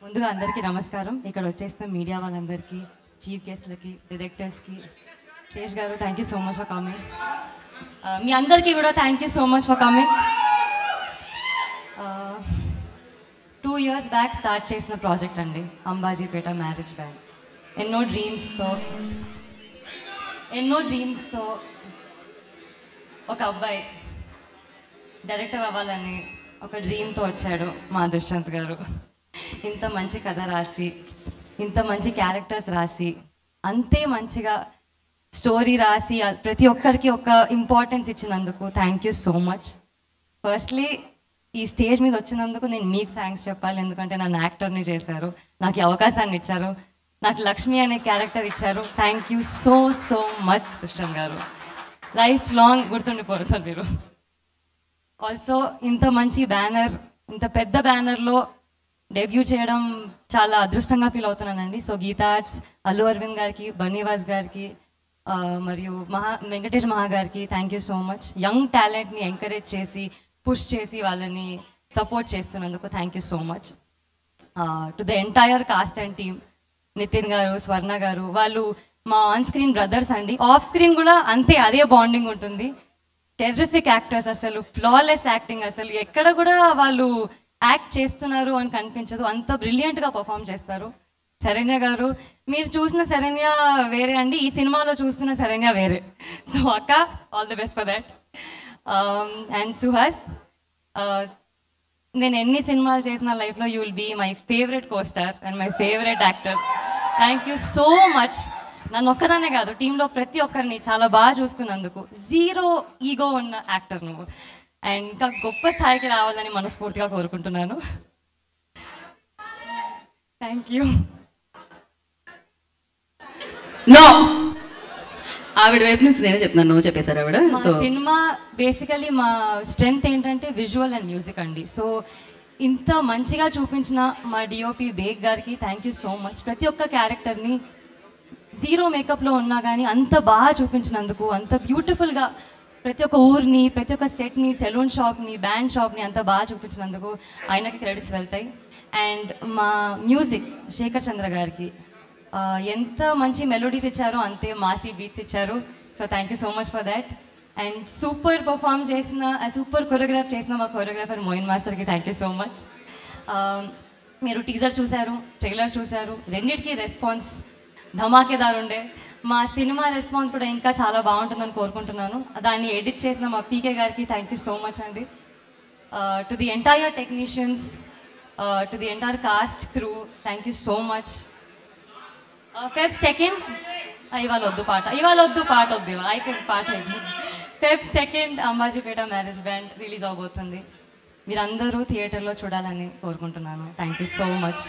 ముందుగా అందరికీ నమస్కారం. ఇక్కడ వచ్చేసిన మీడియా వాళ్ళందరికీ, చీఫ్ గెస్ట్లకి, డైరెక్టర్స్కి, శేష్ గారు thank you so much for coming. మీ అందరికీ కూడా thank you so much for coming. 2 years back start చేసిన ప్రాజెక్ట్ అండి అంబాజీపేట మ్యారేజ్ బ్యాండ్. ఎన్నో డ్రీమ్స్తో ఒక అబ్బాయి డైరెక్టర్ అవ్వాలని ఒక డ్రీమ్తో వచ్చాడు మా దుష్యంత్ గారు. ఇంత మంచి కథ రాసి, ఇంత మంచి క్యారెక్టర్స్ రాసి, అంతే మంచిగా స్టోరీ రాసి ప్రతి ఒక్కరికి ఒక ఇంపార్టెన్స్ ఇచ్చినందుకు thank you so much. Firstly ఈ స్టేజ్ మీద వచ్చినందుకు నేను మీకు థ్యాంక్స్ చెప్పాలి, ఎందుకంటే నన్ను యాక్టర్ని చేశారు, నాకు ఈ అవకాశాన్ని ఇచ్చారు, నాకు లక్ష్మి అనే క్యారెక్టర్ ఇచ్చారు. Thank you so so much Dushyanth గారు. లైఫ్ లాంగ్ గుర్తుండిపోతారు మీరు. ఆల్సో ఇంత మంచి బ్యానర్, ఇంత పెద్ద బ్యానర్లో డెబ్యూ చేయడం చాలా అదృష్టంగా ఫీల్ అవుతున్నానండి. సో గీతా ఆర్ట్స్, అల్లు అరవింద్ గారికి, బన్నీవాస్ గారికి, మరియు వెంకటేష్ మహా గారికి thank you so much. Young టాలెంట్ని ఎంకరేజ్ చేసి, పుష్ చేసి వాళ్ళని సపోర్ట్ చేస్తున్నందుకు thank you so much. To the entire cast and team, Nithin గారు, స్వర్ణ గారు, వాళ్ళు మా ఆన్ స్క్రీన్ బ్రదర్స్ అండి. ఆఫ్ స్క్రీన్ కూడా అంతే, అదే బాండింగ్ ఉంటుంది. టెర్రిఫిక్ యాక్టర్స్, అసలు ఫ్లాలెస్ యాక్టింగ్, అసలు ఎక్కడ కూడా వాళ్ళు యాక్ట్ చేస్తున్నారు అని కనిపించదు, అంత బ్రిలియంట్గా పర్ఫామ్ చేస్తారు. శరణ్య గారు, మీరు చూసిన శరణ్య వేరే అండి, ఈ సినిమాలో చూస్తున్న శరణ్య వేరే. సో అక్క, all the best for that. And Suhas, నేను ఎన్ని సినిమాలు చేసిన లైఫ్లో you will be my favourite costar and my favourite actor. Thank you so much. నన్ను ఒక్కదానే కాదు, టీంలో ప్రతి ఒక్కరిని చాలా బాగా చూసుకున్నందుకు. జీరో ఈగో ఉన్న యాక్టర్ నువ్వు, అండ్ ఇంకా గొప్ప స్థాయికి రావాలని మనస్ఫూర్తిగా కోరుకుంటున్నాను. Thank you. నో, ఆవిడ వైపు నుంచి నేనే చెప్తున్నాను, నువ్వు చెప్పేశారు ఆవిడ. మా సినిమా బేసికలీ మా స్ట్రెంగ్త్ ఏంటంటే విజువల్ అండ్ మ్యూజిక్ అండి. సో ఇంత మంచిగా చూపించిన మా డిఓపి బేగ్ గారికి థ్యాంక్ యూ సో మచ్. ప్రతి ఒక్క క్యారెక్టర్ని జీరో మేకప్లో ఉన్నా కానీ అంత బాగా చూపించినందుకు, అంత బ్యూటిఫుల్గా ప్రతి ఒక్క ఊరిని, ప్రతి ఒక్క సెట్ని, సెలూన్ షాప్ని, బ్యాండ్ షాప్ని అంత బాగా చూపించినందుకు ఆయనకి క్రెడిట్స్ వెళ్తాయి. అండ్ మా మ్యూజిక్ శేఖర్ చంద్ర గారికి ఎంత మంచి మెలోడీస్ ఇచ్చారో అంతే మాసీ బీట్స్ ఇచ్చారు. So thank you so much for that. And super perform చేసిన, సూపర్ కొరియోగ్రాఫ్ చేసిన మా కొరియోగ్రాఫర్ మోయిన్ మాస్టర్కి థ్యాంక్ యూ సో మచ్. మీరు టీజర్ చూశారు, ట్రైలర్ చూశారు, రెండింటికి రెస్పాన్స్ ధమాకేదారు ఉండే. మా సినిమా రెస్పాన్స్ కూడా ఇంకా చాలా బాగుంటుందని కోరుకుంటున్నాను. దాన్ని ఎడిట్ చేసిన మా పీకే గారికి థ్యాంక్ యూ సో మచ్ అండి. To the entire technicians, to the entire cost crew thank you so much. Feb 2nd, ఇవాళ వద్దు పాట వద్దు, పాట అయింది. Feb 2nd Ambajipeta marriage band release అవబోతుంది. మీరందరూ థియేటర్లో చూడాలని కోరుకుంటున్నాను. Thank you so much.